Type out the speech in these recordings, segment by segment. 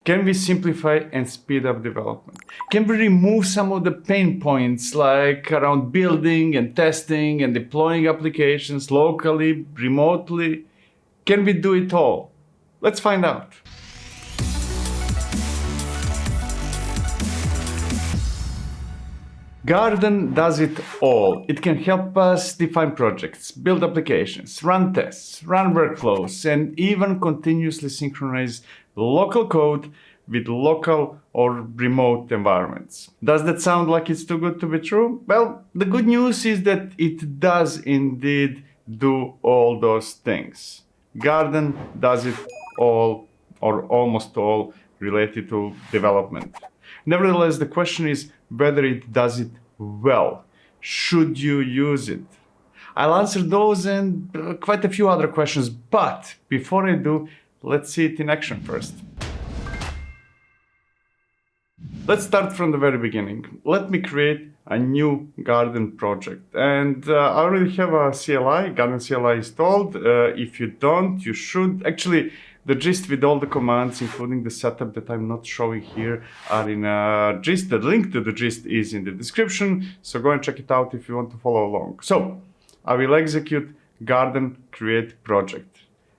Can we simplify and speed up development? Can we remove some of the pain points like around building and testing and deploying applications locally, remotely? Can we do it all? Let's find out. Garden does it all. It can help us define projects, build applications, run tests, run workflows, and even continuously synchronize local code with local or remote environments. Does that sound like it's too good to be true? Well, the good news is that it does indeed do all those things. Garden does it all or almost all related to development. Nevertheless, the question is whether it does it well. Should you use it? I'll answer those and quite a few other questions, but before I do, let's see it in action first. Let's start from the very beginning. Let me create a new Garden project. And I already have a CLI, Garden CLI installed. If you don't, you should. Actually, the gist with all the commands, including the setup that I'm not showing here, are in a gist. The link to the gist is in the description, so go and check it out if you want to follow along. So, I will execute Garden create project.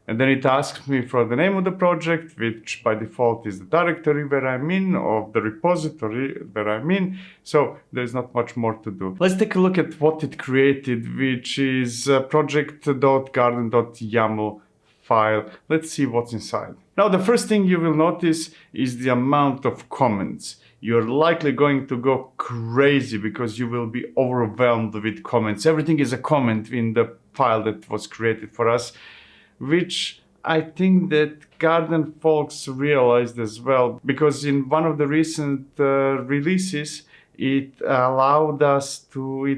And then it asks me for the name of the project, which by default is the directory where I'm in, or the repository where I'm in. So there's not much more to do. Let's take a look at what it created, which is project.garden.yaml file. Let's see what's inside. Now, the first thing you will notice is the amount of comments. You're likely going to go crazy because you will be overwhelmed with comments. Everything is a comment in the file that was created for us, which I think that Garden folks realized as well, because in one of the recent releases, it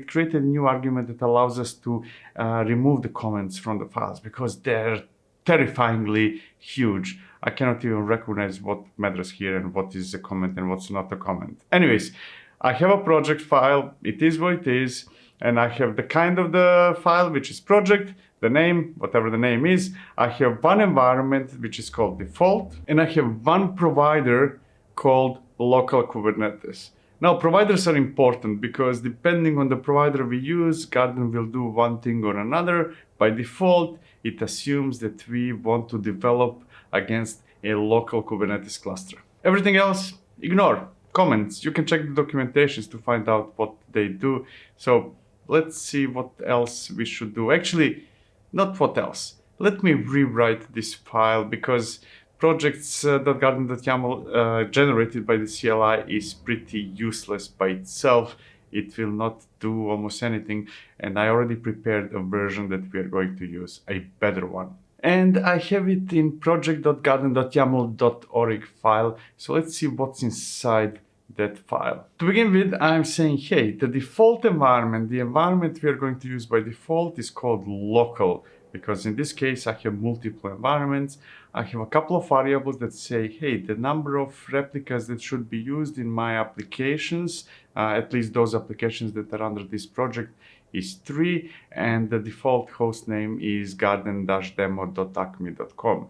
created a new argument that allows us to remove the comments from the files because they're terrifyingly huge. I cannot even recognize what matters here and what is a comment and what's not a comment. Anyways, I have a project file. It is what it is. And I have the kind of the file, which is project, the name, whatever the name is. I have one environment, which is called default. And I have one provider called local Kubernetes. Now, providers are important because depending on the provider we use, Garden will do one thing or another. By default, it assumes that we want to develop against a local Kubernetes cluster. Everything else, ignore. Comments, you can check the documentations to find out what they do. So let's see what else we should do. Actually, not what else. Let me rewrite this file because projects.garden.yaml generated by the CLI is pretty useless by itself. It will not do almost anything. And I already prepared a version that we are going to use, a better one. And I have it in project.garden.yaml.org file. So let's see what's inside that file. To begin with, I'm saying, hey, the default environment, the environment we are going to use by default is called local, because in this case, I have multiple environments. I have a couple of variables that say, hey, the number of replicas that should be used in my applications, at least those applications that are under this project, is 3, and the default host name is garden-demo.acme.com.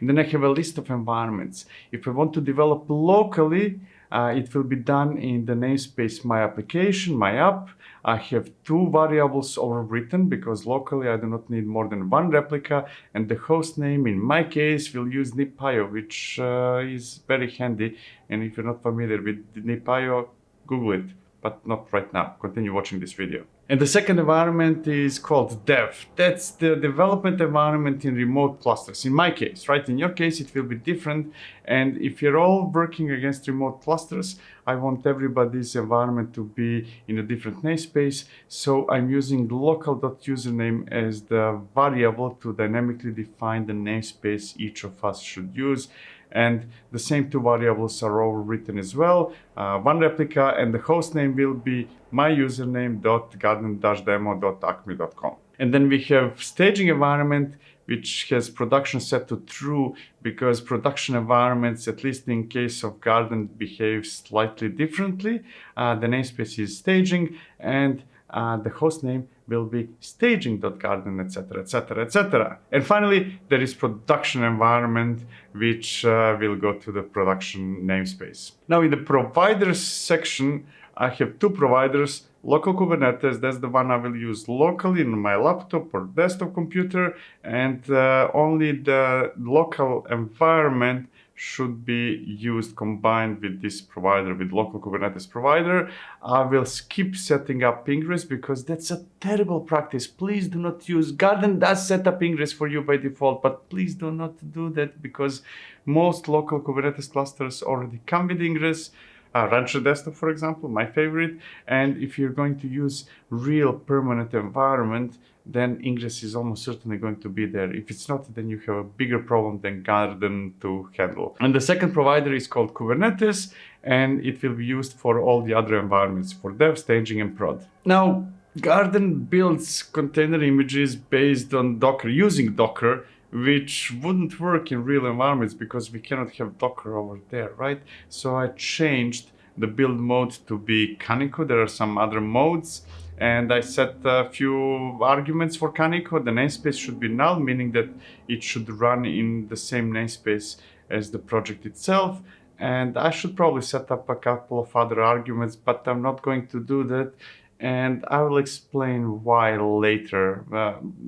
And then I have a list of environments. If I want to develop locally, it will be done in the namespace my application, my app. I have 2 variables overwritten because locally I do not need more than 1 replica, and the host name in my case will use nip.io, which is very handy. And if you're not familiar with nip.io, Google it, but not right now. Continue watching this video. And the second environment is called dev. That's the development environment in remote clusters. In my case, right? In your case, it will be different. And if you're all working against remote clusters, I want everybody's environment to be in a different namespace. So I'm using local.username as the variable to dynamically define the namespace each of us should use. And the same 2 variables are overwritten as well. 1 replica, and the host name will be my username.garden-demo.acme.com. And then we have staging environment, which has production set to true because production environments, at least in case of Garden, behave slightly differently. The namespace is staging, and the host name will be staging.garden, etc., etc., etc. And finally, there is production environment, which will go to the production namespace. Now, in the providers section, I have two providers. Local Kubernetes, that's the one I will use locally in my laptop or desktop computer, and only the local environment should be used combined with this provider, with local Kubernetes provider. I will skip setting up ingress because that's a terrible practice. Please do not use, Garden does set up ingress for you by default, but please do not do that because most local Kubernetes clusters already come with ingress. Rancher Desktop, for example, my favorite. And if you're going to use real permanent environment, then ingress is almost certainly going to be there. If it's not, then you have a bigger problem than Garden to handle. And the second provider is called Kubernetes, and it will be used for all the other environments, for dev, staging, and prod. Now, Garden builds container images based on Docker, using Docker, which wouldn't work in real environments because we cannot have Docker over there, right? So I changed the build mode to be Kaneko. There are some other modes, and I set a few arguments for Kaneko. The namespace should be null, meaning that it should run in the same namespace as the project itself. And I should probably set up a couple of other arguments, but I'm not going to do that. And I will explain why later.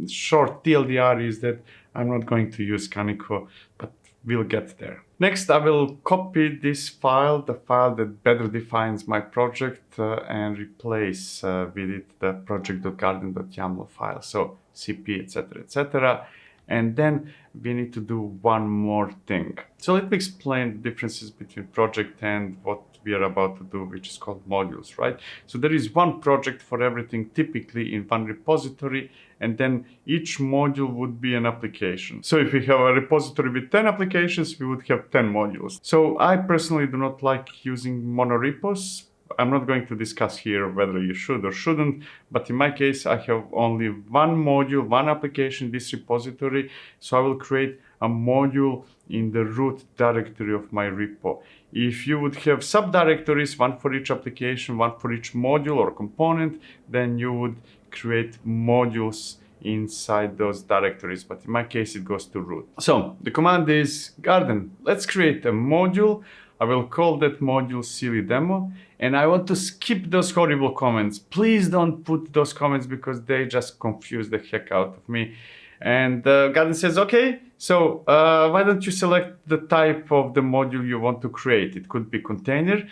Short TLDR is that I'm not going to use Kaneko, but we'll get there. Next, I will copy this file, the file that better defines my project, and replace with it the project.garden.yaml file. So cp, etc., etc. And then we need to do one more thing. So let me explain the differences between project and what we are about to do, which is called modules, right? So there is one project for everything, typically in one repository, and then each module would be an application. So if we have a repository with 10 applications, we would have 10 modules. So I personally do not like using monorepos. I'm not going to discuss here whether you should or shouldn't, but in my case, I have only one module, one application in this repository. So I will create a module in the root directory of my repo. If you would have subdirectories, one for each application, one for each module or component, then you would create modules inside those directories. But in my case, it goes to root. So the command is Garden, let's create a module. I will call that module silly demo, and I want to skip those horrible comments. Please don't put those comments because they just confuse the heck out of me. And Garden says, okay, so why don't you select the type of the module you want to create? It could be container,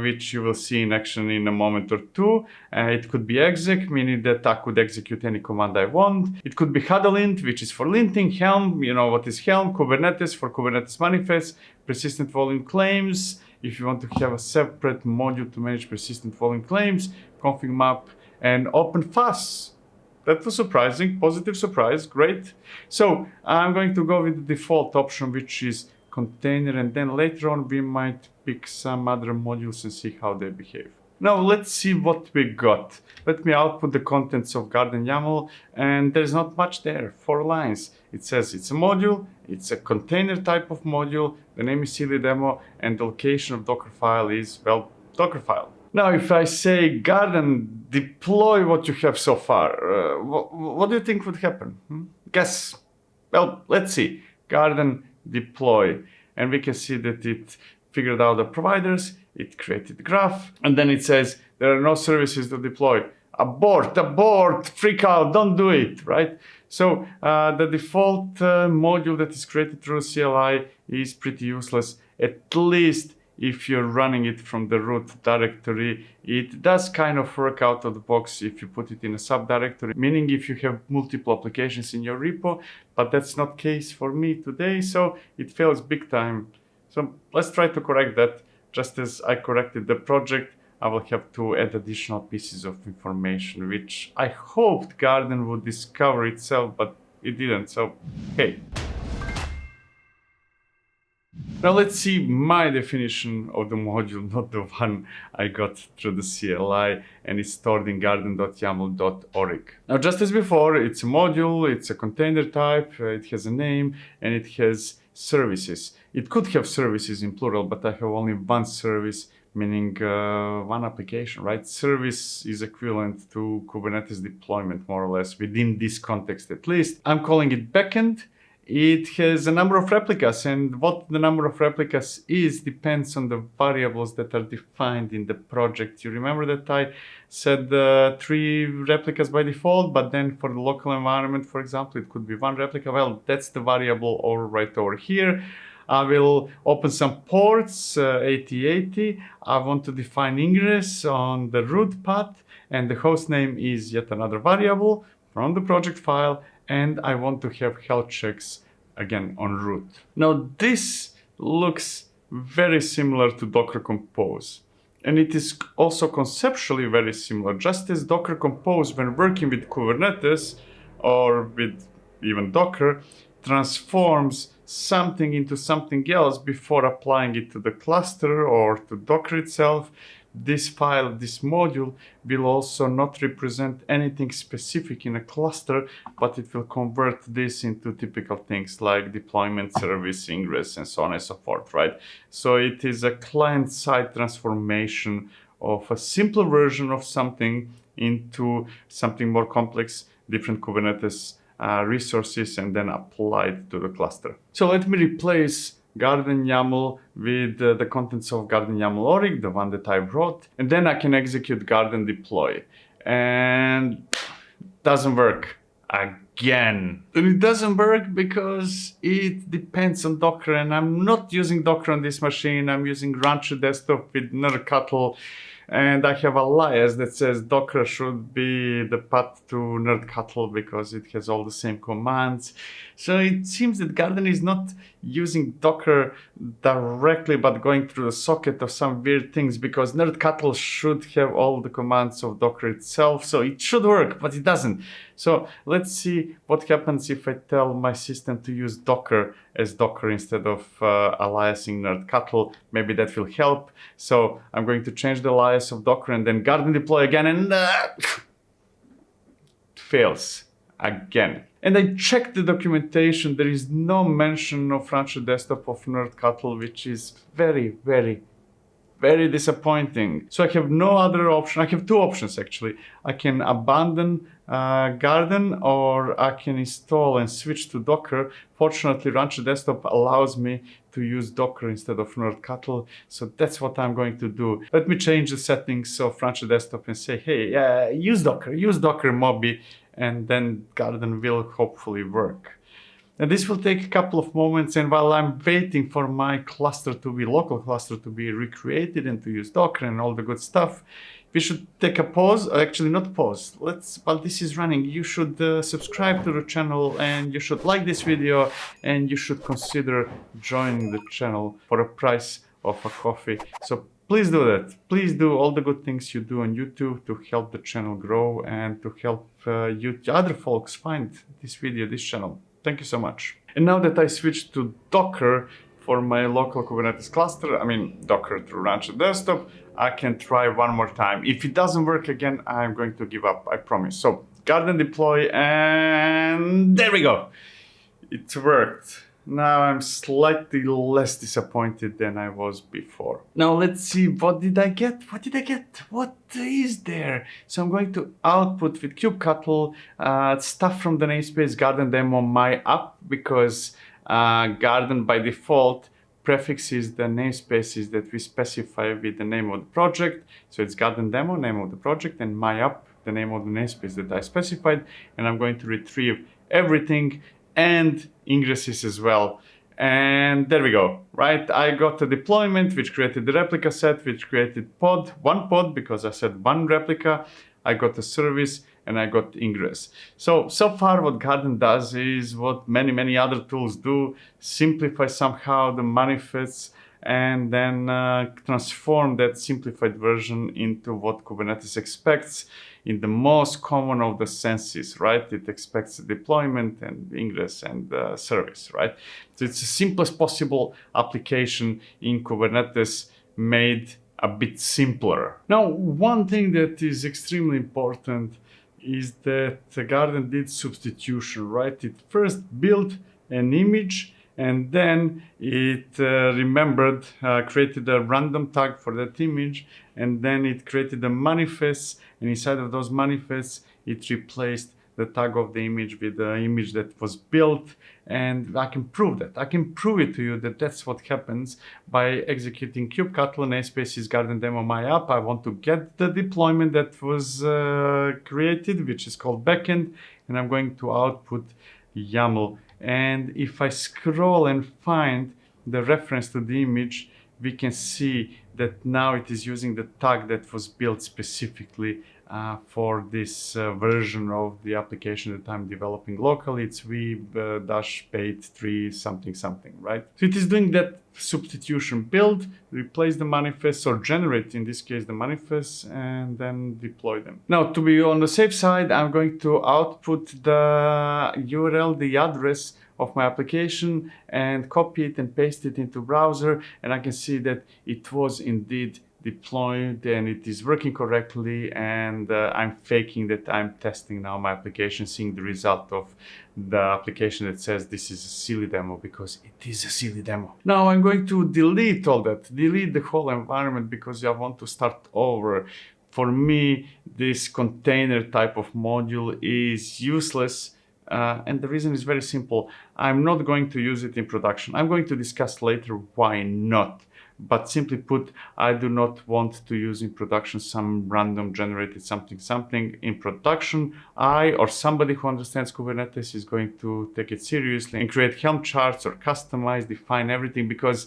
which you will see in action in a moment or two. It could be exec, meaning that I could execute any command I want. It could be HADLint, which is for linting. Helm, you know what is Helm? Kubernetes for Kubernetes manifest. Persistent volume claims. If you want to have a separate module to manage persistent volume claims, config map, and OpenFAS. That was surprising, positive surprise, great. So I'm going to go with the default option, which is container, and then later on we might pick some other modules and see how they behave. Now let's see what we got. Let me output the contents of Garden YAML, and there's not much there, 4 lines. It says it's a module, it's a container type of module, the name is silly demo, and the location of Docker file is, well, Docker file. Now, if I say Garden, deploy what you have so far, what do you think would happen? Guess. Well, let's see. Garden deploy, and we can see that it figured out the providers, it created the graph, and then it says there are no services to deploy. Abort, freak out, don't do it, right? So the default module that is created through CLI is pretty useless, at least if you're running it from the root directory. It does kind of work out of the box if you put it in a subdirectory, meaning if you have multiple applications in your repo, but that's not the case for me today, so it fails big time. So let's try to correct that. Just as I corrected the project, I will have to add additional pieces of information, which I hoped Garden would discover itself, but it didn't, so hey. Now let's see my definition of the module, not the one I got through the CLI, and it's stored in garden.yaml.org. Now, just as before, it's a module, it's a container type, it has a name, and it has services. It could have services in plural, but I have only one service, meaning one application, right? Service is equivalent to Kubernetes deployment, more or less, within this context at least. I'm calling it backend. It has a number of replicas, and what the number of replicas is depends on the variables that are defined in the project. You remember that I said 3 replicas by default, but then for the local environment, for example, it could be 1 replica. Well, that's the variable right over here. I will open some ports, 8080. I want to define ingress on the root path, and the host name is yet another variable from the project file, and I want to have health checks again on root. Now this looks very similar to Docker Compose, and it is also conceptually very similar. Just as Docker Compose, when working with Kubernetes or with even Docker, transforms something into something else before applying it to the cluster or to Docker itself, this file, this module, will also not represent anything specific in a cluster, but it will convert this into typical things like deployment, service, ingress, and so on and so forth, right? So it is a client-side transformation of a simpler version of something into something more complex, different Kubernetes resources, and then applied to the cluster. So let me replace Garden YAML with the contents of Garden YAML org, the one that I wrote, and then I can execute Garden deploy. And doesn't work again. And it doesn't work because it depends on Docker, and I'm not using Docker on this machine. I'm using Rancher Desktop with nerdctl, and I have alias that says Docker should be the path to nerdctl because it has all the same commands. So it seems that Garden is not using Docker directly, but going through the socket of some weird things, because nerdctl should have all the commands of Docker itself. So it should work, but it doesn't. So let's see what happens if I tell my system to use Docker as Docker instead of aliasing nerdctl. Maybe that will help. So I'm going to change the alias of Docker and then Garden deploy again, and fails again. And I checked the documentation. There is no mention of Rancher Desktop of nerdctl, which is very, very, very disappointing. So I have no other option. I have 2 options actually. I can abandon Garden, or I can install and switch to Docker. Fortunately, Rancher Desktop allows me to use Docker instead of nerdctl, so that's what I'm going to do. Let me change the settings of Rancher Desktop and say, hey, use Docker Moby, and then Garden will hopefully work. And this will take a couple of moments, and while I'm waiting for my cluster to be, local cluster to be recreated and to use Docker and all the good stuff, we should take a pause. Actually, not pause. While this is running, you should subscribe to the channel, and you should like this video, and you should consider joining the channel for a price of a coffee. So please do that. Please do all the good things you do on YouTube to help the channel grow and to help other folks find this video, this channel. Thank you so much. And now that I switched to Docker for my local Kubernetes cluster, I mean Docker through Rancher Desktop, I can try one more time. If it doesn't work again, I'm going to give up, I promise. So Garden deploy, and there we go. It worked. Now I'm slightly less disappointed than I was before. Now let's see, what did I get? What is there? So I'm going to output with kubectl stuff from the namespace Garden demo my app, because Garden by default prefixes the namespaces that we specify with the name of the project. So it's Garden demo, name of the project, and my app, the name of the namespace that I specified. And I'm going to retrieve everything and ingresses as well. And there we go, right? I got a deployment which created the replica set, which created one pod, because I said 1 replica. I got a service, and I got ingress. So far what Garden does is what many other tools do: simplify somehow the manifests, and then transform that simplified version into what Kubernetes expects in the most common of the senses, right? It expects deployment and ingress and service, right? So it's the simplest possible application in Kubernetes, made a bit simpler. Now, one thing that is extremely important is that Garden did substitution, right? It first built an image, And then it remembered, created a random tag for that image, and then it created a manifest, and inside of those manifests, it replaced the tag of the image with the image that was built. And I can prove that. I can prove it to you that that's what happens by executing kubectl namespaces garden demo my app. I want to get the deployment that was created, which is called backend, and I'm going to output YAML. And if I scroll and find the reference to the image, we can see that now it is using the tag that was built specifically for this version of the application that I'm developing locally. It's v-paid3 something something, right? So it is doing that substitution: build, replace the manifests, or generate, in this case, the manifests, and then deploy them. Now, to be on the safe side, I'm going to output the URL, the address of my application, and copy it and paste it into browser, and I can see that it was indeed deployed and it is working correctly, and I'm faking that I'm testing now my application, seeing the result of the application that says this is a silly demo, because it is a silly demo. Now I'm going to delete all that, delete the whole environment, because I want to start over. For me, this container type of module is useless. And the reason is very simple. I'm not going to use it in production. I'm going to discuss later why not. But simply put, I do not want to use in production some random generated something. In production, I or somebody who understands Kubernetes is going to take it seriously and create Helm charts or customize, define everything, because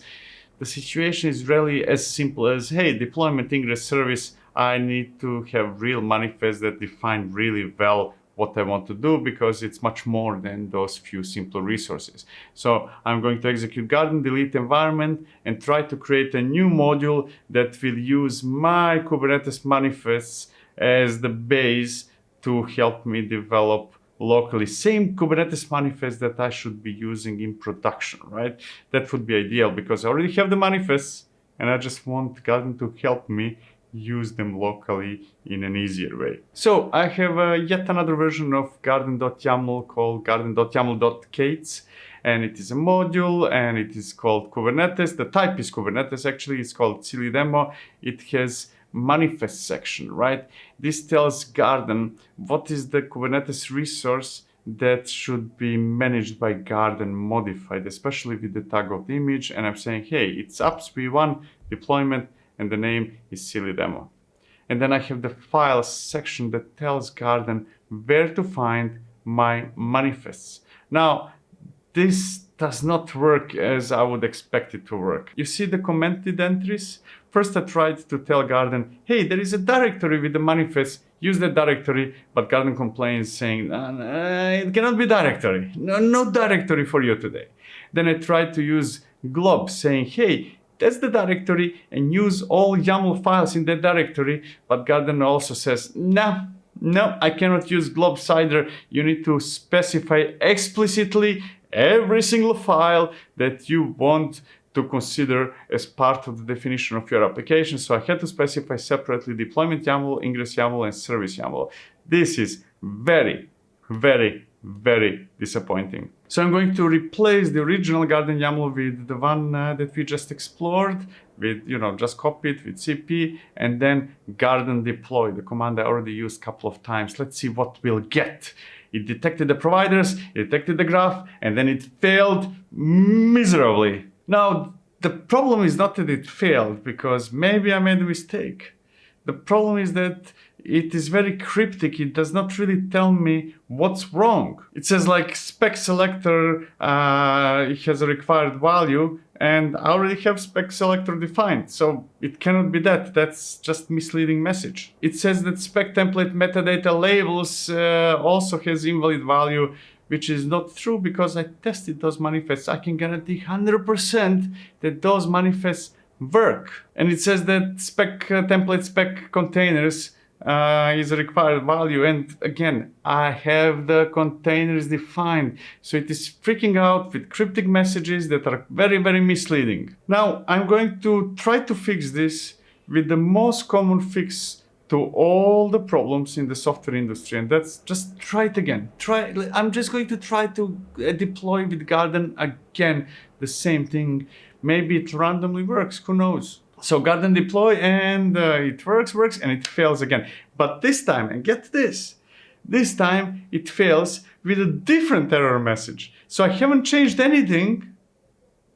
the situation is really as simple as, hey, deployment ingress service, I need to have real manifests that define really well what I want to do, because it's much more than those few simple resources. So I'm going to execute garden delete environment and try to create a new module that will use my Kubernetes manifests as the base to help me develop locally. Same Kubernetes manifest that I should be using in production, right? That would be ideal, because I already have the manifests and I just want garden to help me use them locally in an easier way. So I have yet another version of garden.yaml called garden.yaml.k8s, and it is a module and it is called Kubernetes. The type is Kubernetes, actually. It's called silly demo. It has manifest section, right? This tells Garden what is the Kubernetes resource that should be managed by Garden, modified, especially with the tag of the image. And I'm saying, hey, it's apps v1 deployment, and the name is silly demo. And then I have the files section that tells Garden where to find my manifests. Now, this does not work as I would expect it to work. You see the commented entries? First, I tried to tell Garden, hey, there is a directory with the manifest, use that directory, but Garden complains saying, it cannot be directory. No directory for you today. Then I tried to use glob, saying, hey, that's the directory, and use all YAML files in that directory. But Garden also says, no, I cannot use glob either. You need to specify explicitly every single file that you want to consider as part of the definition of your application. So I had to specify separately deployment YAML, ingress YAML, and service YAML. This is very, very, very disappointing. So I'm going to replace the original Garden YAML with the one that we just explored, with, just copy it with CP, and then Garden deploy, the command I already used a couple of times. Let's see what we'll get. It detected the providers, it detected the graph, and then it failed miserably. Now, the problem is not that it failed, because maybe I made a mistake. The problem is that it is very cryptic. It does not really tell me what's wrong. It says like spec selector it has a required value, and I already have spec selector defined. So it cannot be that. That's just misleading message. It says that spec template metadata labels also has invalid value, which is not true, because I tested those manifests. I can guarantee 100% that those manifests work. And it says that spec template spec containers is a required value, and again, I have the containers defined, so it is freaking out with cryptic messages that are very, very misleading. Now I'm going to try to fix this with the most common fix to all the problems in the software industry, and that's just try it again. I'm just going to try to deploy with Garden again the same thing. Maybe it randomly works, who knows? So Garden deploy and it works, and it fails again. But this time, and get this time it fails with a different error message. So I haven't changed anything,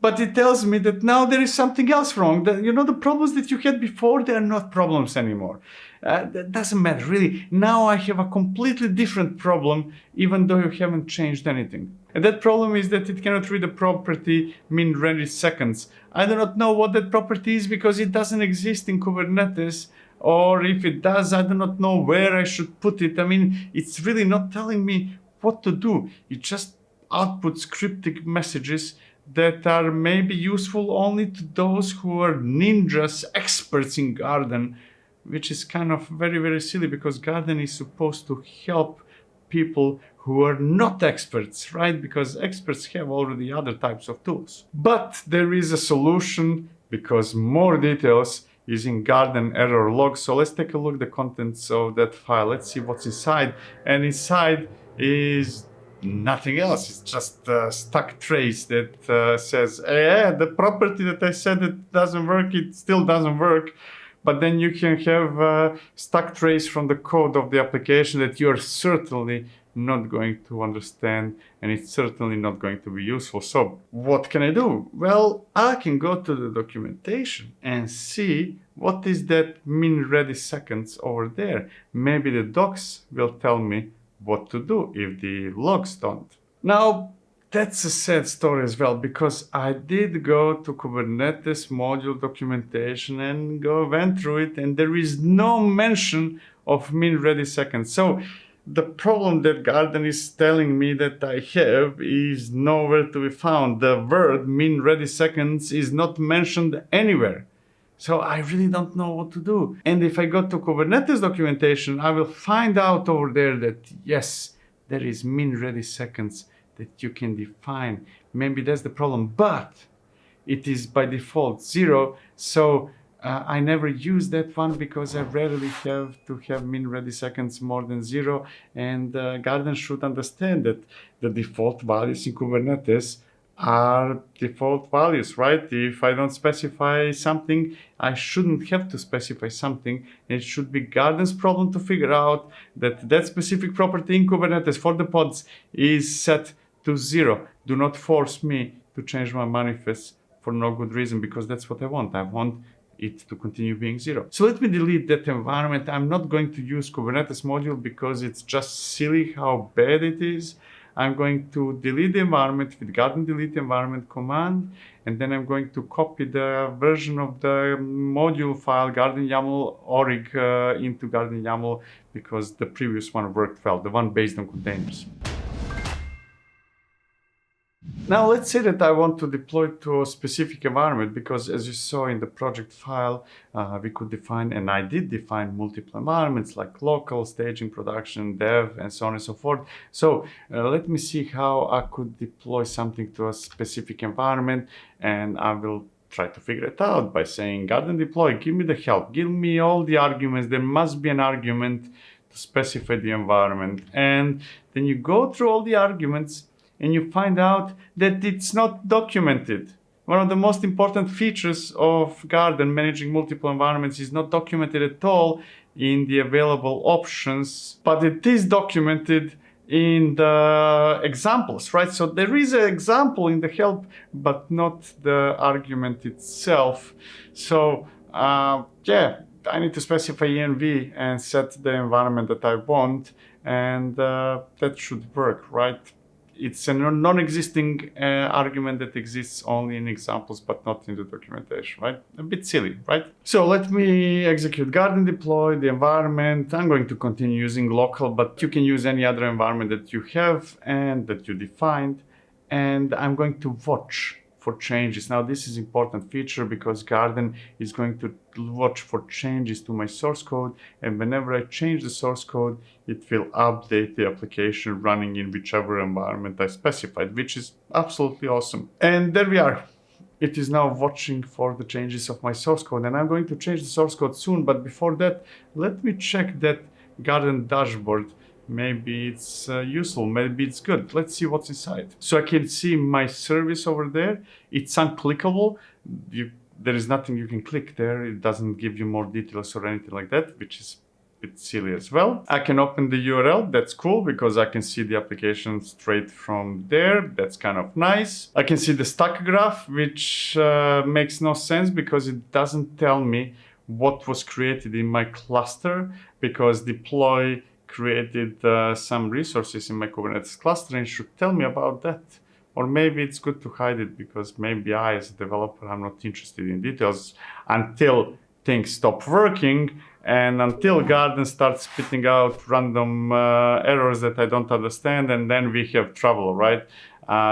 but it tells me that now there is something else wrong. That, the problems that you had before, they are not problems anymore. That doesn't matter, really. Now I have a completely different problem, even though you haven't changed anything. And that problem is that it cannot read the property min ready seconds. I do not know what that property is because it doesn't exist in Kubernetes. Or if it does, I do not know where I should put it. I mean, it's really not telling me what to do. It just outputs cryptic messages that are maybe useful only to those who are ninjas, experts in Garden, which is kind of very, very silly because Garden is supposed to help people who are not experts, right? Because experts have already other types of tools. But there is a solution because more details is in Garden error log. So let's take a look at the contents of that file. Let's see what's inside. And inside is nothing else. It's just a stuck trace that says, the property that I said it doesn't work, it still doesn't work. But then you can have a stuck trace from the code of the application that you're certainly not going to understand, and it's certainly not going to be useful. So what can I do? Well, I can go to the documentation and see what is that min ready seconds over there. Maybe the docs will tell me what to do if the logs don't. Now, that's a sad story as well, because I did go to Kubernetes module documentation and went through it, and there is no mention of min ready seconds. So the problem that Garden is telling me that I have is nowhere to be found. The word min ready seconds is not mentioned anywhere. So I really don't know what to do. And if I go to Kubernetes documentation, I will find out over there that yes, there is min ready seconds that you can define. Maybe that's the problem, but it is by default 0. So I never use that one because I rarely have to have min ready seconds more than 0. And Garden should understand that the default values in Kubernetes are default values, right? If I don't specify something, I shouldn't have to specify something. It should be Garden's problem to figure out that that specific property in Kubernetes for the pods is set to 0. Do not force me to change my manifest for no good reason, because that's what I want. I want it to continue being 0. So let me delete that environment. I'm not going to use Kubernetes module because it's just silly how bad it is. I'm going to delete the environment with Garden delete environment command, and then I'm going to copy the version of the module file Garden YAML org into Garden YAML, because the previous one worked well, the one based on containers. Now let's say that I want to deploy to a specific environment, because as you saw in the project file, we could define, and I did define, multiple environments like local, staging, production, dev, and so on and so forth. So let me see how I could deploy something to a specific environment, and I will try to figure it out by saying Garden deploy, give me the help, give me all the arguments. There must be an argument to specify the environment. And then you go through all the arguments, and you find out that it's not documented. One of the most important features of Garden managing multiple environments is not documented at all in the available options, but it is documented in the examples, right? So there is an example in the help, but not the argument itself. So I need to specify env and set the environment that I want, and that should work, right? It's a non-existing argument that exists only in examples, but not in the documentation, right? A bit silly, right? So let me execute Garden deploy, the environment. I'm going to continue using local, but you can use any other environment that you have and that you defined. And I'm going to watch for changes. Now, this is an important feature because Garden is going to watch for changes to my source code. And whenever I change the source code, it will update the application running in whichever environment I specified, which is absolutely awesome. And there we are. It is now watching for the changes of my source code. And I'm going to change the source code soon. But before that, let me check that Garden dashboard, maybe it's useful, maybe it's good. Let's see what's inside. So I can see my service over there. It's unclickable. There is nothing you can click there. It doesn't give you more details or anything like that, which is a bit silly as well. I can open the URL. That's cool because I can see the application straight from there. That's kind of nice. I can see the stack graph, which makes no sense because it doesn't tell me what was created in my cluster, because deploy created some resources in my Kubernetes cluster and should tell me about that. Or maybe it's good to hide it because maybe I, as a developer, I'm not interested in details until things stop working and until Garden starts spitting out random errors that I don't understand, and then we have trouble, right?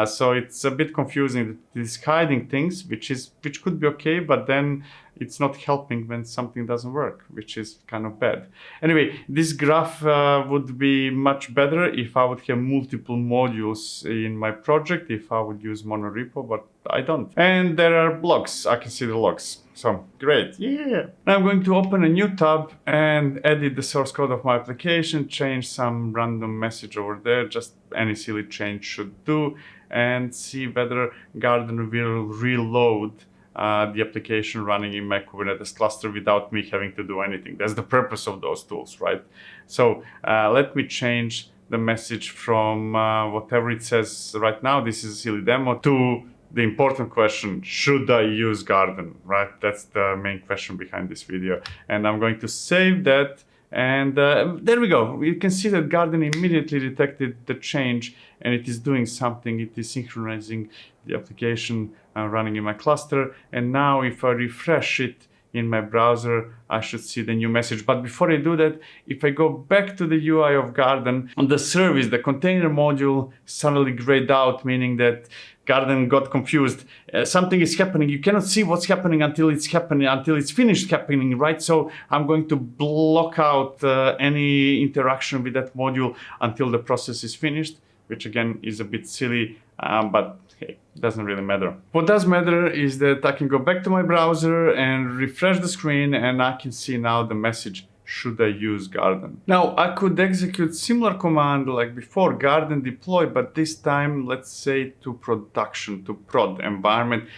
So it's a bit confusing. This hiding things, which could be okay, but then it's not helping when something doesn't work, which is kind of bad. Anyway, this graph would be much better if I would have multiple modules in my project, if I would use monorepo, but I don't. And there are logs. I can see the logs. So great, yeah. Now I'm going to open a new tab and edit the source code of my application, change some random message over there, just any silly change should do, and see whether Garden will reload the application running in my Kubernetes cluster without me having to do anything. That's the purpose of those tools, right? So let me change the message from whatever it says right now, this is a silly demo, to the important question, should I use Garden, right? That's the main question behind this video. And I'm going to save that. And there we go. You can see that Garden immediately detected the change and it is doing something. It is synchronizing the application running in my cluster. And now if I refresh it in my browser, I should see the new message. But before I do that, if I go back to the UI of Garden, on the service, the container module suddenly grayed out, meaning that Garden got confused. Something is happening. You cannot see what's happening until it's happening, until it's finished happening, right? So I'm going to block out any interaction with that module until the process is finished, which again is a bit silly, but hey, doesn't really matter. What does matter is that I can go back to my browser and refresh the screen, and I can see now the message, should I use Garden? Now, I could execute similar command like before, Garden deploy, but this time, let's say to production, to prod environment.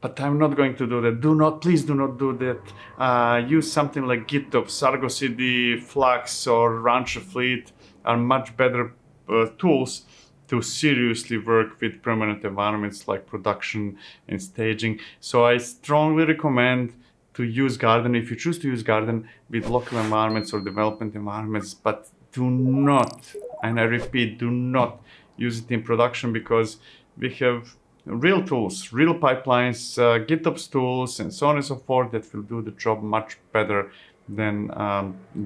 But I'm not going to do that. Please do not do that. Use something like GitOps, Argo CD, Flux, or Rancher Fleet are much better tools to seriously work with permanent environments like production and staging. So I strongly recommend to use Garden if you choose to use Garden with local environments or development environments, but do not, and I repeat, do not use it in production, because we have real tools, real pipelines, GitOps tools, and so on and so forth that will do the job much better than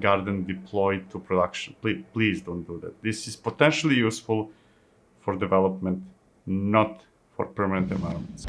Garden deployed to production. Please don't do that. This is potentially useful for development, not for permanent environments.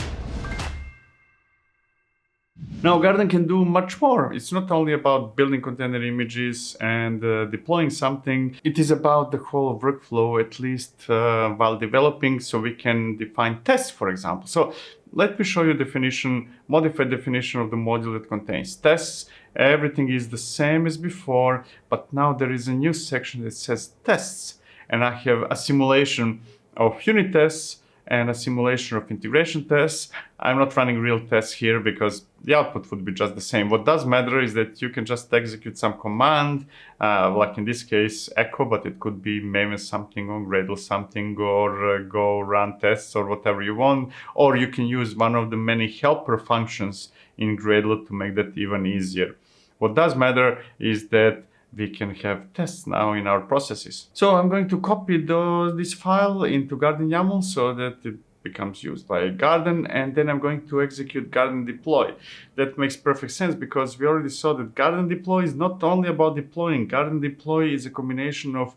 Now, Garden can do much more. It's not only about building container images and deploying something. It is about the whole workflow, at least while developing, so we can define tests, for example. So let me show you definition, modified definition of the module that contains tests. Everything is the same as before, but now there is a new section that says tests. And I have a simulation of unit tests and a simulation of integration tests. I'm not running real tests here because the output would be just the same. What does matter is that you can just execute some command, like in this case, echo, but it could be maven something or Gradle something, or go run tests or whatever you want. Or you can use one of the many helper functions in Gradle to make that even easier. What does matter is that we can have tests now in our processes. So I'm going to copy this file into Garden YAML so that it becomes used by Garden, and then I'm going to execute Garden deploy. That makes perfect sense because we already saw that Garden deploy is not only about deploying. Garden deploy is a combination of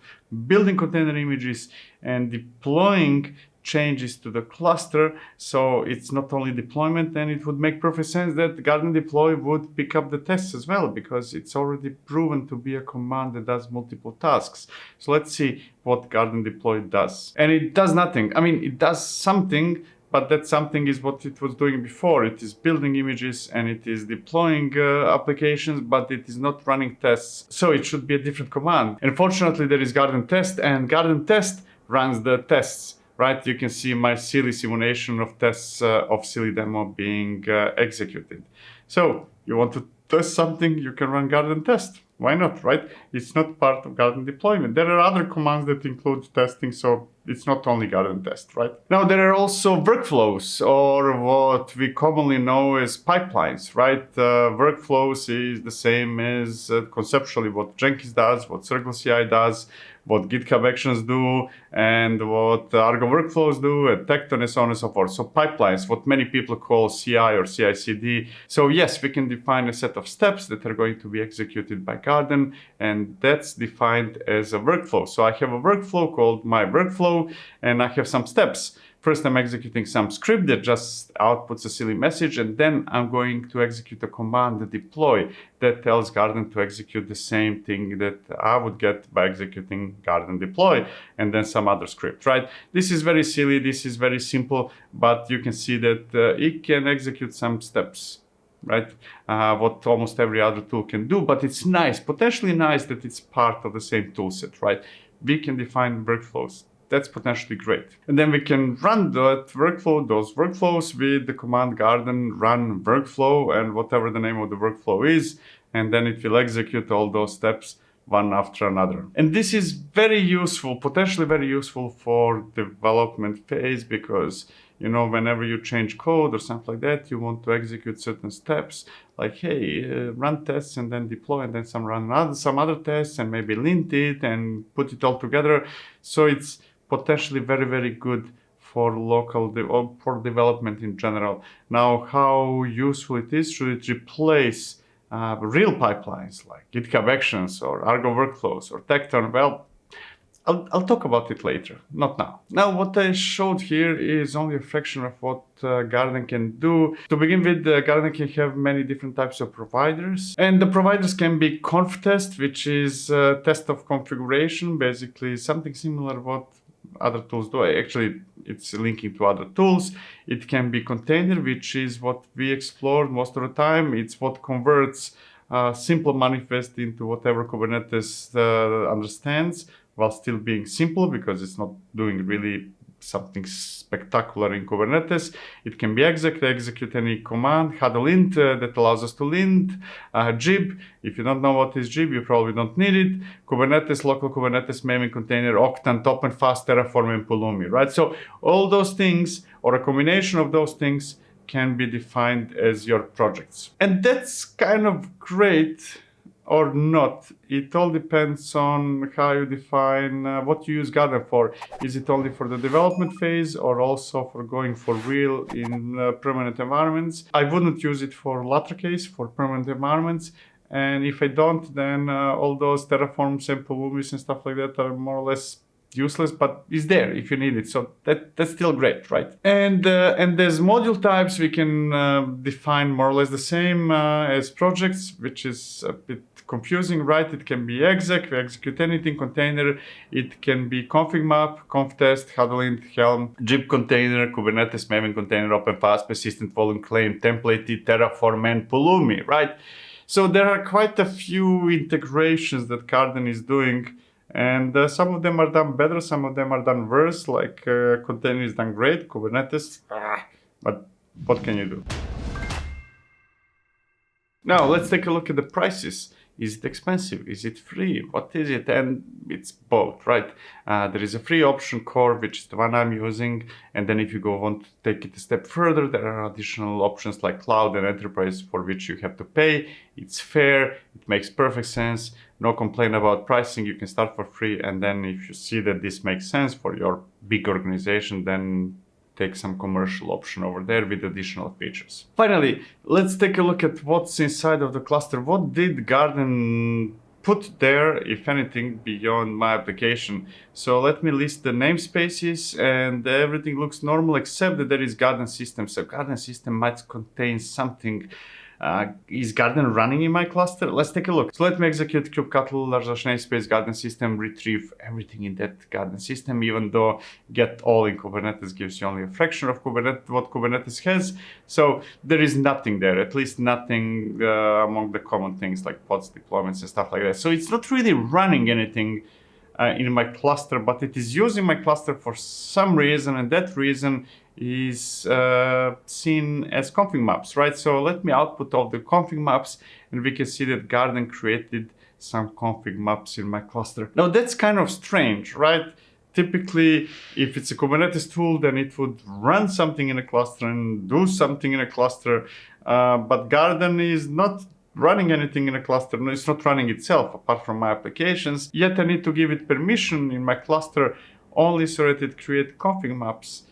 building container images and deploying changes to the cluster. So it's not only deployment, and it would make perfect sense that Garden deploy would pick up the tests as well, because it's already proven to be a command that does multiple tasks. So let's see what Garden deploy does. And it does nothing. I mean, it does something, but that something is what it was doing before. It is building images and it is deploying applications, but it is not running tests. So it should be a different command. Unfortunately, there is Garden test, and Garden test runs the tests. Right, you can see my silly simulation of tests of silly demo being executed. So you want to test something, you can run Garden test. Why not, right? It's not part of Garden deployment. There are other commands that include testing, so it's not only Garden test, right? Now, there are also workflows, or what we commonly know as pipelines, right? Workflows is the same as conceptually what Jenkins does, what Circle CI does, what GitHub Actions do, and what Argo workflows do, and Tecton, and so on and so forth. So pipelines, what many people call CI or CI/CD. So yes, we can define a set of steps that are going to be executed by Garden, and that's defined as a workflow. So I have a workflow called my workflow, and I have some steps. First, I'm executing some script that just outputs a silly message, and then I'm going to execute a command, the deploy, that tells Garden to execute the same thing that I would get by executing Garden deploy, and then some other script, right? This is very silly, this is very simple, but you can see that it can execute some steps, right? What almost every other tool can do, but it's nice, potentially nice that it's part of the same tool set, right? We can define workflows. That's potentially great. And then we can run that workflow, those workflows with the command Garden run workflow and whatever the name of the workflow is. And then it will execute all those steps one after another. And this is very useful, potentially very useful for development phase, because whenever you change code or something like that, you want to execute certain steps, like, hey, run tests and then deploy, and then some other tests, and maybe lint it and put it all together. So it's potentially very, very good for local or for development in general. Now, how useful it is? Should it replace real pipelines like GitHub Actions or Argo workflows or Tecton? Well, I'll talk about it later, not now. Now, what I showed here is only a fraction of what Garden can do. To begin with, Garden can have many different types of providers. And the providers can be conf test, which is a test of configuration, basically something similar what other tools do. Actually, it's linking to other tools. It can be container, which is what we explored most of the time. It's what converts simple manifest into whatever Kubernetes understands, while still being simple, because it's not doing really something spectacular in Kubernetes. It can be execute any command, had a lint that allows us to lint, gib. If you don't know what is gib, you probably don't need it. Kubernetes, local Kubernetes, naming container, Octant, OpenFast, Terraform, and Pulumi, right? So all those things, or a combination of those things, can be defined as your projects. And that's kind of great, or not. It all depends on how you define what you use Garden for. Is it only for the development phase, or also for going for real in permanent environments? I wouldn't use it for latter case, for permanent environments. And if I don't, then all those Terraforms and Pulumis and stuff like that are more or less useless, but it's there if you need it. So that's still great, right? And there's module types. We can define more or less the same as projects, which is a bit confusing, right? It can be exec, we execute anything, container. It can be config map, conf test, Hadlint, Helm, gib container, Kubernetes, Maven container, OpenFast, persistent volume claim, template, Terraform, and Pulumi, right? So there are quite a few integrations that Garden is doing. And some of them are done better, some of them are done worse, like container is done great, Kubernetes, but what can you do? Now, let's take a look at the prices. Is it expensive? Is it free? What is it? And it's both, right? There is a free option core, which is the one I'm using. And then if you want to take it a step further, there are additional options like cloud and enterprise for which you have to pay. It's fair. It makes perfect sense. No complaint about pricing. You can start for free. And then if you see that this makes sense for your big organization, then take some commercial option over there with additional features. Finally, let's take a look at what's inside of the cluster. What did Garden put there, if anything, beyond my application? So let me list the namespaces, and everything looks normal except that there is Garden system. So Garden system might contain something Is Garden running in my cluster? Let's take a look. So let me execute kubectl large namespace garden system, retrieve everything in that garden system, even though get all in Kubernetes gives you only a fraction of what Kubernetes has. So there is nothing there, at least nothing among the common things like pods, deployments, and stuff like that. So it's not really running anything in my cluster, but it is using my cluster for some reason, and that reason is seen as config maps, right? So let me output all the config maps, and we can see that Garden created some config maps in my cluster. Now that's kind of strange, right? Typically, if it's a Kubernetes tool, then it would run something in a cluster and do something in a cluster, but Garden is not running anything in a cluster. No, it's not running itself apart from my applications. Yet I need to give it permission in my cluster only so that it create config maps.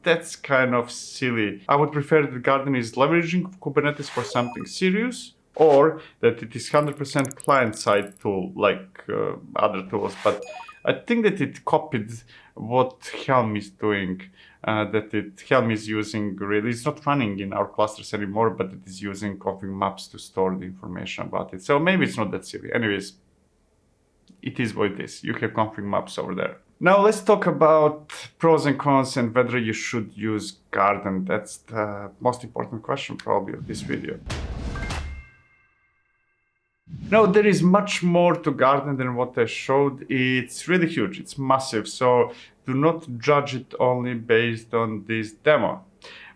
That's kind of silly. I would prefer that Garden is leveraging Kubernetes for something serious, or that it is 100% client-side tool like other tools. But I think that it copied what Helm is doing, Helm is using really, it's not running in our clusters anymore, but it is using config maps to store the information about it. So maybe it's not that silly. Anyways, it is what it is. You have config maps over there. Now let's talk about pros and cons and whether you should use Garden. That's the most important question probably of this video. Now, there is much more to Garden than what I showed. It's really huge, it's massive, so do not judge it only based on this demo.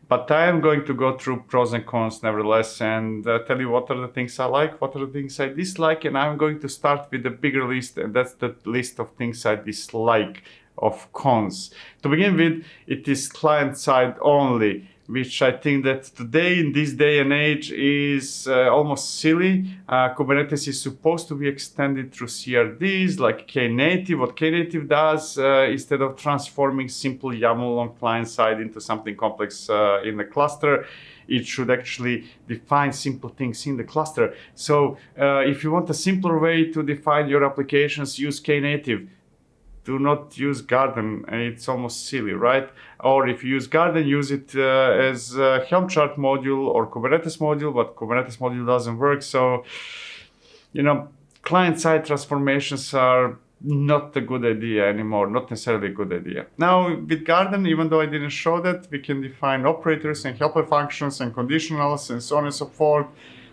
But I am going to go through pros and cons nevertheless, and tell you what are the things I like, what are the things I dislike, and I'm going to start with the bigger list, and that's the list of things I dislike of cons. To begin with, it is client-side only, which I think that today, in this day and age, is almost silly. Kubernetes is supposed to be extended through CRDs like Knative. What Knative does, instead of transforming simple YAML on client side into something complex in the cluster, it should actually define simple things in the cluster. So if you want a simpler way to define your applications, use Knative. Do not use Garden, it's almost silly, right? Or if you use Garden, use it as a Helm chart module or Kubernetes module, but Kubernetes module doesn't work. So, client-side transformations are not a good idea anymore, not necessarily a good idea. Now, with Garden, even though I didn't show that, we can define operators and helper functions and conditionals and so on and so forth.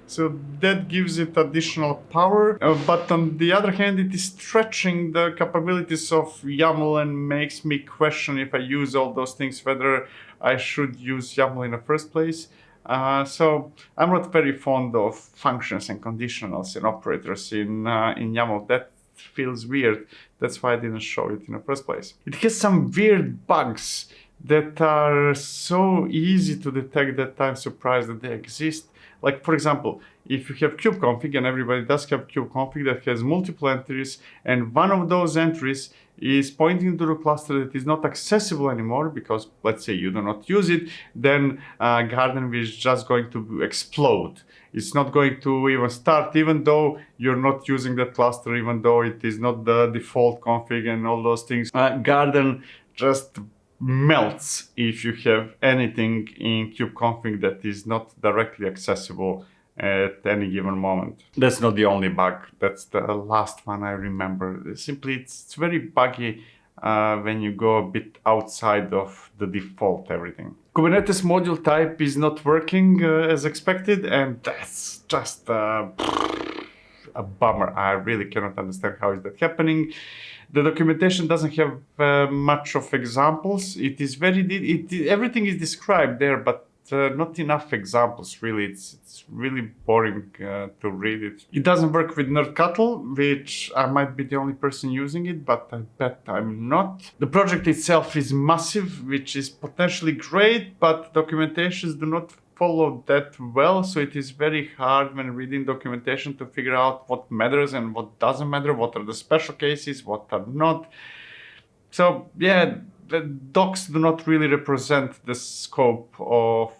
So that gives it additional power, but on the other hand, it is stretching the capabilities of YAML and makes me question if I use all those things, whether I should use YAML in the first place. So I'm not very fond of functions and conditionals and operators in YAML. That feels weird. That's why I didn't show it in the first place. It has some weird bugs that are so easy to detect that I'm surprised that they exist. Like, for example, if you have kubeconfig, and everybody does have kubeconfig that has multiple entries, and one of those entries is pointing to the cluster that is not accessible anymore because, let's say, you do not use it, then Garden is just going to explode. It's not going to even start, even though you're not using that cluster, even though it is not the default config and all those things. Garden just melts if you have anything in kubeconfig that is not directly accessible at any given moment. That's not the only bug. That's the last one I remember. Simply, it's very buggy when you go a bit outside of the default everything. Kubernetes module type is not working as expected, and that's just a bummer. I really cannot understand how is that happening. The documentation doesn't have much of examples. It is everything is described there, but not enough examples, really. It's really boring to read it. It doesn't work with nerdctl, which I might be the only person using it, but I bet I'm not. The project itself is massive, which is potentially great, but documentations do not follow that well, so it is very hard when reading documentation to figure out what matters and what doesn't matter, what are the special cases, what are not. So yeah, the docs do not really represent the scope of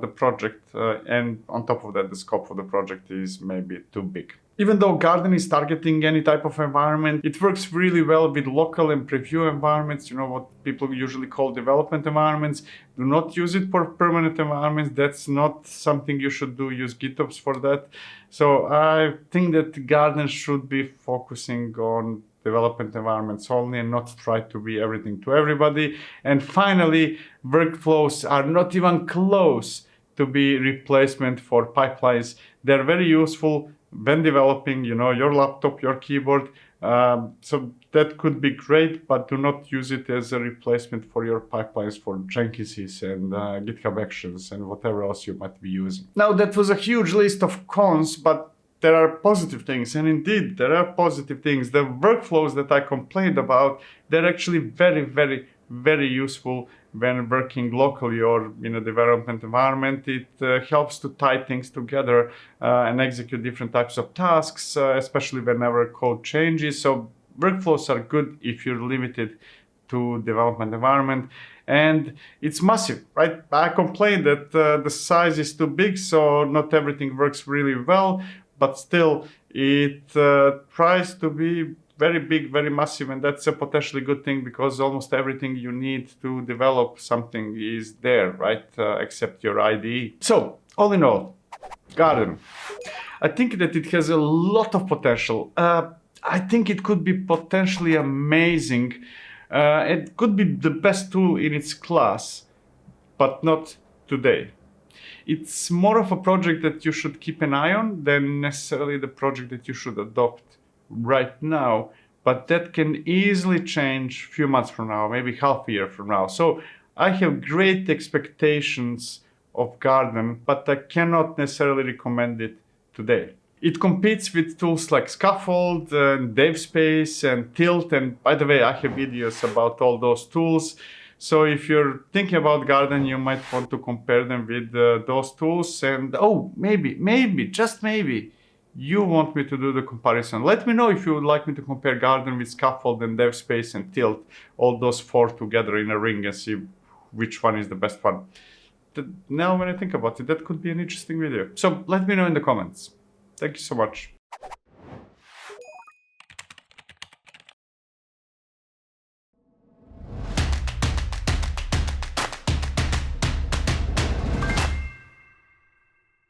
the project, and on top of that, the scope of the project is maybe too big. Even though Garden is targeting any type of environment, it works really well with local and preview environments, what people usually call development environments. Do not use it for permanent environments. That's not something you should do. Use GitOps for that. So I think that Garden should be focusing on development environments only and not try to be everything to everybody. And finally, workflows are not even close to be replacement for pipelines. They're very useful when developing, your laptop, your keyboard. So that could be great, but do not use it as a replacement for your pipelines for Jenkinses and GitHub Actions and whatever else you might be using. Now, that was a huge list of cons, but there are positive things. And indeed, there are positive things. The workflows that I complained about, they're actually very, very, very useful when working locally or in a development environment. It helps to tie things together and execute different types of tasks, especially whenever code changes. So workflows are good if you're limited to development environment. And it's massive, right? I complained that the size is too big, so not everything works really well, but still it tries to be very big, very massive, and that's a potentially good thing because almost everything you need to develop something is there, right? Except your IDE. So, all in all, Garden. I think that it has a lot of potential. I think it could be potentially amazing. It could be the best tool in its class, but not today. It's more of a project that you should keep an eye on than necessarily the project that you should adopt right now, but that can easily change a few months from now, maybe half a year from now. So I have great expectations of Garden, but I cannot necessarily recommend it today. It competes with tools like Scaffold and DevSpace and Tilt, and by the way, I have videos about all those tools. So if you're thinking about Garden, you might want to compare them with those tools, and maybe, just maybe, you want me to do the comparison. Let me know if you would like me to compare Garden with Scaffold and DevSpace and Tilt, all those four together in a ring, and see which one is the best one. Now when I think about it, that could be an interesting video. So let me know in the comments. Thank you so much.